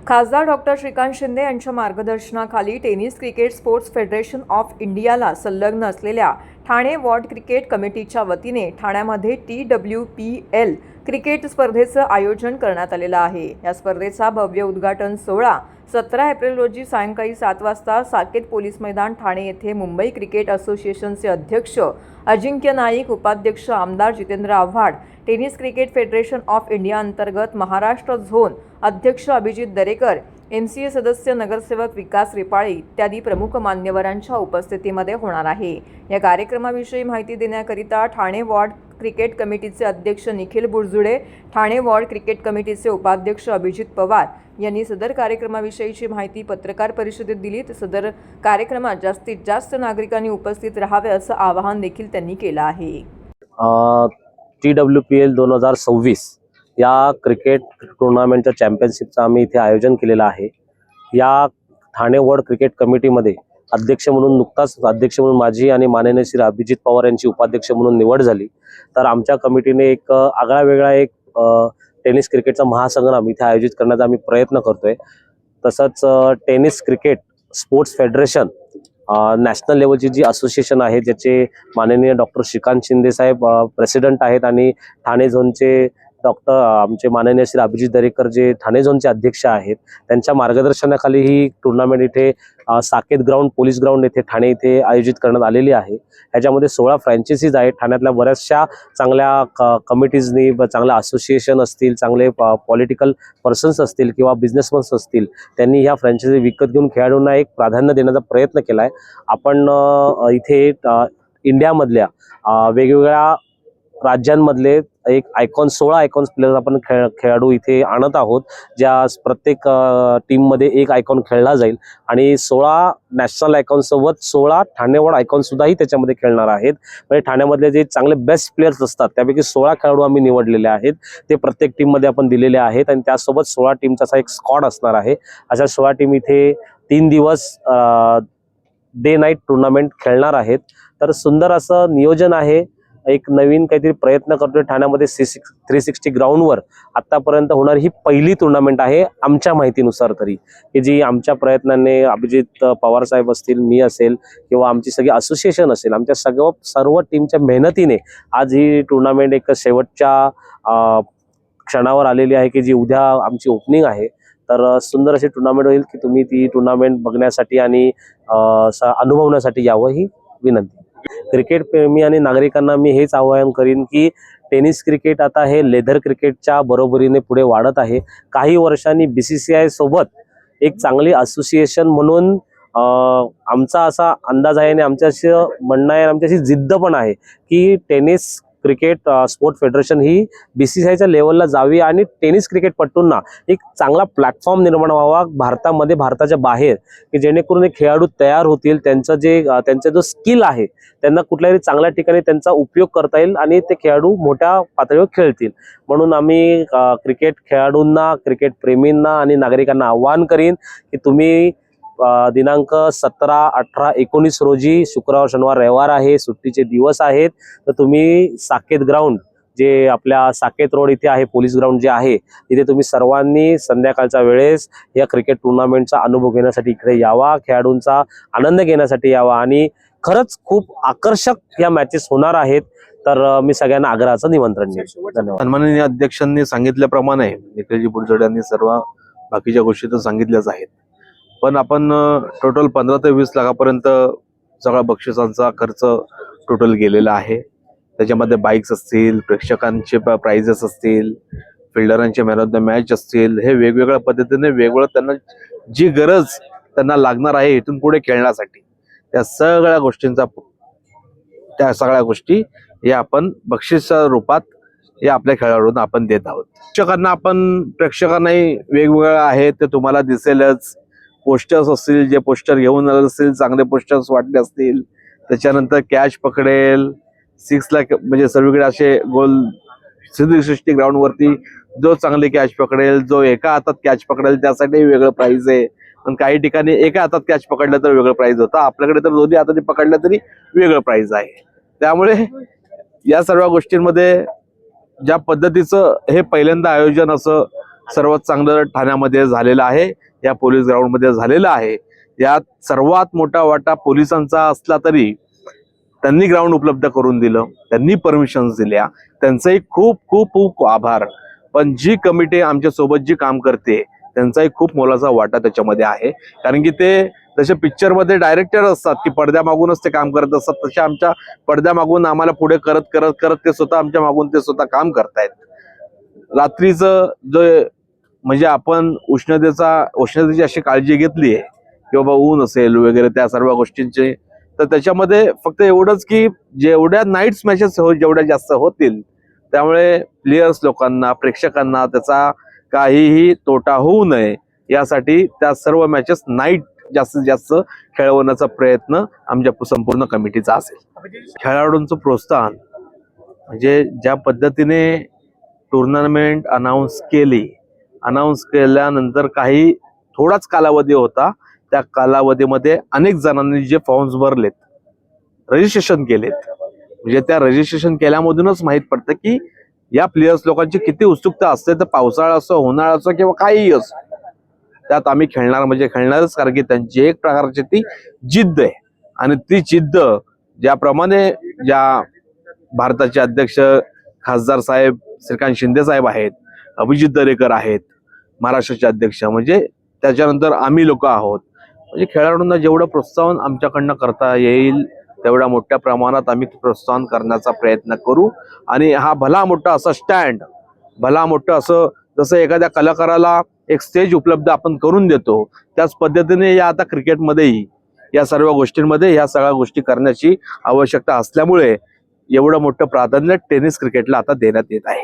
खासदार डॉक्टर श्रीकांत शिंदे यांच्या मार्गदर्शनाखाली tennis cricket sports federation of इंडियाला संलग्न असलेल्या ठाणे वॉर्ड क्रिकेट कमिटीच्या वतीने ठाण्यामध्ये TWPL क्रिकेट स्पर्धेचं आयोजन करण्यात आलेलं आहे। या स्पर्धेचा भव्य उद्घाटन सोहळा 17 एप्रिल रोजी सायंकाळी 7 वाजता साकेत पोलीस मैदान ठाणे येथे मुंबई क्रिकेट असोसिएशनचे अध्यक्ष अजिंक्य नाईक, उपाध्यक्ष आमदार Jitendra Awhad, tennis cricket federation of India अंतर्गत महाराष्ट्र झोन अध्यक्ष अभिजित दरेकर, MCA सदस्य नगरसेवक विकास रिपाळे इत्यादी प्रमुख मान्यवरांच्या उपस्थितीमध्ये होणार आहे। या कार्यक्रमाविषयी माहिती देण्याकरिता ठाणे वॉर्ड क्रिकेट कमिटीचे अध्यक्ष निखिल बुरजुडे, ठाणे वॉर्ड क्रिकेट कमिटीचे उपाध्यक्ष अभिजित पवार यांनी सदर कार्यक्रमाविषयीची माहिती पत्रकार परिषदेत दिली। सदर कार्यक्रमात जास्तीत जास्त नागरिकांनी उपस्थित राहावे असं आवाहन देखील त्यांनी केलं आहे। TWPL 2026 या क्रिकेट टुर्नामेंटच्या चॅम्पियनशिपचं आम्ही इथे आयोजन केलेलं आहे। या ठाणे वॉर्ड क्रिकेट कमिटीमध्ये अध्यक्ष म्हणून माझी आणि माननीय श्री अभिजित पवार यांची उपाध्यक्ष म्हणून निवड झाली। तर आमच्या कमिटीने एक आगळा वेगळा एक टेनिस क्रिकेटचा महासंग्राम इथे आयोजित करण्याचा आम्ही प्रयत्न करतोय। तसंच tennis cricket sports federation national लेवलची जी असोसिएशन आहे, ज्याचे माननीय डॉक्टर श्रीकांत शिंदे साहेब प्रेसिडेंट आहेत आणि ठाणे झोनचे आमचे माननीय श्री अभिजित दरेकर जे ठाणे झोनचे अध्यक्ष आहेत, त्यांच्या मार्गदर्शनाखाली ही टुर्नामेंट इथे साकेत ग्राउंड पोलीस ग्राउंड येथे ठाणे इथे आयोजित करण्यात आलेली आहे। ह्याच्यामध्ये 16 फ्रँचायझीज आहेत। ठाण्यातल्या बऱ्याचशा चांगल्या कमिटीजनी, चांगल्या असोसिएशन असतील, चांगले पॉलिटिकल पर्सन्स असतील किंवा बिझनेसमन्स असतील, त्यांनी ह्या फ्रँचायझी विकत घेऊन खेळाडूंना एक प्राधान्य देण्याचा प्रयत्न केला आहे। आपण इथे इंडियामधल्या वेगवेगळ्या राज्यांमधले एक 16 आयकॉन्स प्लेयर्स आपण खेळाडू इथे आणत आहोत, ज्या प्रत्येक टीममध्ये एक आयकॉन खेळला जाईल आणि 16 नॅशनल आयकॉन सोबत 16 ठाणे वॉर्ड आयकॉन सुद्धाही त्याच्यामध्ये खेळणार आहेत। म्हणजे ठाण्यामधले जे चांगले बेस्ट प्लेयर्स असतात त्यापैकी 16 खेळाडू आम्ही निवडलेले आहेत, ते प्रत्येक टीममध्ये आपण दिलेले आहेत आणि त्यासोबत 16 टीमचा असा एक स्क्वॉड असणार आहे। अशा 16 टीम इथे 3 दिवस डे नाईट टुर्नामेंट खेळणार आहेत। तर सुंदर असं नियोजन आहे। एक नवीन काहीतरी प्रयत्न करतोय ठाण्यामध्ये 360 ग्राउंडवर आतापर्यंत होणार ही पहिली टुर्नामेंट आहे आमच्या माहितीनुसार तरी, की जी आमच्या प्रयत्नाने अभिजित पवार साहेब असतील, मी असेल किंवा आमची सगळी असोसिएशन असेल, आमच्या सर्व टीमच्या मेहनतीने आज ही टुर्नामेंट एक शेवटच्या क्षणावर आलेली आहे, की जी उद्या आमची ओपनिंग आहे। तर सुंदर अशी टुर्नामेंट होईल की तुम्ही ती टुर्नामेंट बघण्यासाठी आणि अनुभवण्यासाठी यावं ही विनंती। क्रिकेट प्रेमी आणि नागरिकांना मी हेच आवाहन करीन की टेनिस क्रिकेट आता हे लेदर क्रिकेटच्या बरोबरीने पुढे वाढत आहे। काही वर्षांनी BCCI सोबत एक चांगली असोसिएशन म्हणून आमचा असा अंदाज आहे आणि आमच्याशी म्हणणं आहे, आमच्याशी जिद्द पण आहे की टेनिस क्रिकेट स्पोर्ट फेडरेशन ही BCCIच्या लेवलला जावी आणि टेनिस क्रिकेटपटूंना एक चांगला प्लॅटफॉर्म निर्माण व्हावा भारतामध्ये, भारताच्या बाहेर, की जेणेकरून हे खेळाडू तयार होतील, त्यांचा जो स्किल आहे त्यांना कुठल्याही चांगल्या ठिकाणी त्यांचा उपयोग करता येईल आणि ते खेळाडू मोठ्या पातळीवर खेळतील। म्हणून आम्ही क्रिकेट खेळाडूंना, क्रिकेट प्रेमींना आणि नागरिकांना आवाहन करीन की तुम्ही दिनांक 17, 18, 19 रोजी शुक्रवार, शनिवार, रविवार आहे, सुट्टीचे दिवस आहेत, तर तुम्ही साकेत ग्राउंड जे आपल्या साकेत रोड इथे आहे, पोलीस ग्राउंड जे आहे, तिथे तुम्ही सर्वांनी संध्याकाळच्या वेळेस या क्रिकेट टुर्नामेंटचा अनुभव घेण्यासाठी इकडे यावा, खेळाडूंचा आनंद घेण्यासाठी यावा आणि खरंच खूप आकर्षक या मॅचेस होणार आहेत। तर मी सगळ्यांना आग्रहाचं निमंत्रण देतो। धन्यवाद। सन्माननीय अध्यक्षांनी सांगितल्याप्रमाणे निखिलजी बुरजुडे यांनी सर्व बाकीच्या गोष्टी तर सांगितल्याच आहेत, पण आपण टोटल 15 ते 20 लाखापर्यंत सगळा बक्षिसांचा खर्च टोटल गेलेला आहे। त्याच्यामध्ये बाईक्स असतील, प्रेक्षकांचे प्राइजेस असतील, फिल्डरांचे मॅन ऑफ द मॅच असतील, हे वेगवेगळ्या पद्धतीने वेगवेगळं त्यांना जी गरज त्यांना लागणार आहे इथून पुढे खेळण्यासाठी, त्या सगळ्या गोष्टी या आपण बक्षिसा रूपात या आपल्या खेळाडूंना आपण देत आहोत। प्रेक्षकांनाही वेगवेगळं आहे ते तुम्हाला दिसेलच। पोस्टर्स असतील, जे पोस्टर घेऊन आले असतील, चांगले पोस्टर्स वाटले असतील, त्याच्यानंतर कॅच पकडेल 6 लाख, म्हणजे सर्वीकडे असे गोल 360 ग्राउंड वरती जो चांगले कॅच पकडेल, जो एका हातात कॅच पकडेल त्यासाठी वेगळं प्राइज आहे, पण काही ठिकाणी एका हातात कॅच पकडलं तर वेगळं प्राइज होतं, आपल्याकडे तर दोन्ही हाताने पकडलं तरी वेगळं प्राइज आहे। त्यामुळे या सर्व गोष्टींमध्ये ज्या पद्धतीचं हे पहिल्यांदा आयोजन असं सर्वात चांगलं ठाण्यामध्ये झालेलं आहे, या पोलीस ग्राउंडमध्ये झालेलं आहे. यात सर्वात मोठा वाटा पोलिसांचा असला तरी त्यांनी ग्राउंड उपलब्ध करून दिलं, त्यांनी परमिशन्स दिल्या, त्यांचाही खूप खूप खूप आभार. पण जी कमिटी आमच्या सोबत जी काम करते त्यांचाही खूप मोलाचा वाटा त्याच्यामध्ये आहे. कारण की ते जसे पिक्चरमध्ये डायरेक्टर असतात की पडद्यामागूनच ते काम करत असतात, तसे आमच्या पडद्यामागून आम्हाला पुढे करत करत करत ते स्वतः आमच्या मागून ते स्वतः काम करतायत. रात्रीचं जे म्हणजे आपण उष्णतेची अशी काळजी घेतली आहे की बाबा ऊन असेल वगैरे त्या सर्व गोष्टींचे, तर त्याच्यामध्ये फक्त एवढंच की जेवढ्या नाईट्स मॅचेस जेवढ्या जास्त होतील त्यामुळे प्लेयर्स लोकांना, प्रेक्षकांना त्याचा काहीही तोटा होऊ नये यासाठी त्या सर्व मॅचेस नाईट जास्तीत जास्त खेळवण्याचा प्रयत्न आमच्या संपूर्ण कमिटीचा असेल. खेळाडूंचं प्रोत्साहन म्हणजे ज्या पद्धतीने टुर्नामेंट अनाऊन्स केल्यानंतर काही थोडाच कालावधी होता, त्या कालावधीमध्ये अनेक जणांनी जे फॉर्म्स भरलेत, रजिस्ट्रेशन केलेत, म्हणजे त्या रजिस्ट्रेशन केल्यामधूनच माहीत पडतं की या प्लेयर्स लोकांची किती उत्सुकता असते. तर पावसाळा असो, उन्हाळा असो किंवा काहीही असो, त्यात आम्ही खेळणार म्हणजे खेळणारच. कारण की त्यांची एक प्रकारची ती जिद्द आहे आणि ती जिद्द ज्याप्रमाणे ज्या भारताचे अध्यक्ष खासदार साहेब श्रीकांत शिंदे साहेब आहेत, अभिजित दरेकर आहेत महाराष्ट्राचे अध्यक्ष, म्हणजे त्याच्यानंतर आम्ही लोक आहोत. म्हणजे खेळाडूंना जेवढं प्रोत्साहन आमच्याकडनं करता येईल तेवढ्या मोठ्या प्रमाणात आम्ही प्रोत्साहन करण्याचा प्रयत्न करू. आणि हा भला मोठा असा स्टँड, भला मोठं असं जसं एखाद्या कलाकाराला एक स्टेज उपलब्ध आपण करून देतो, त्याच पद्धतीने या आता क्रिकेटमध्येही या सर्व गोष्टींमध्ये ह्या सगळ्या गोष्टी करण्याची आवश्यकता असल्यामुळे एवढं मोठं प्राधान्य टेनिस क्रिकेटला आता देण्यात येत आहे.